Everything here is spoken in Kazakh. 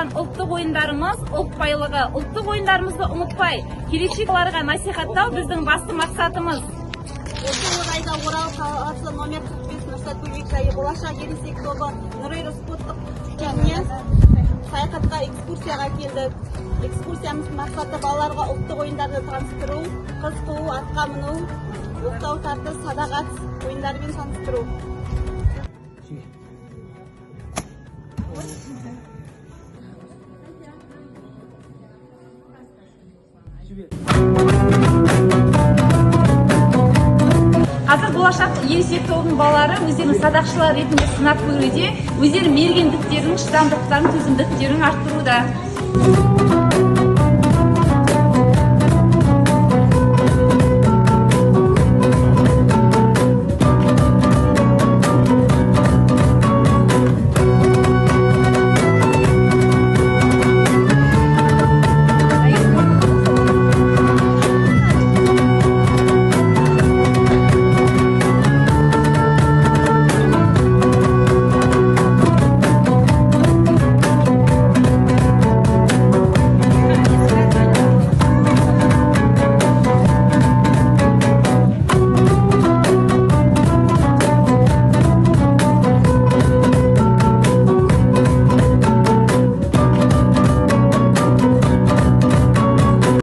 жатқан ұлттық ойындарымыз ұлт байлығы. Ұлттық ойындарымызды ұмытпай, келешектерге насихаттау біздің басты мақсатымыз. Осы орайда Орал қаласы номер 45 Нұрсәт бөбекжайы Болашақ ересек тобы спорттық және саяхатқа экскурсияға келді. Экскурсиямыздың мақсаты балаларға ұлттық ойындарды таныстыру, қыз қуу, атқа міну, оқтау тартыс, садақ ойындарымен таныстыру. Қазір Болашақ ересек тобының балалары өздерінің садақшылар ретінде сынап көруде, өздерінің мергендіктерін, шыдамдылықтарын, төзімділіктерін арттыруда.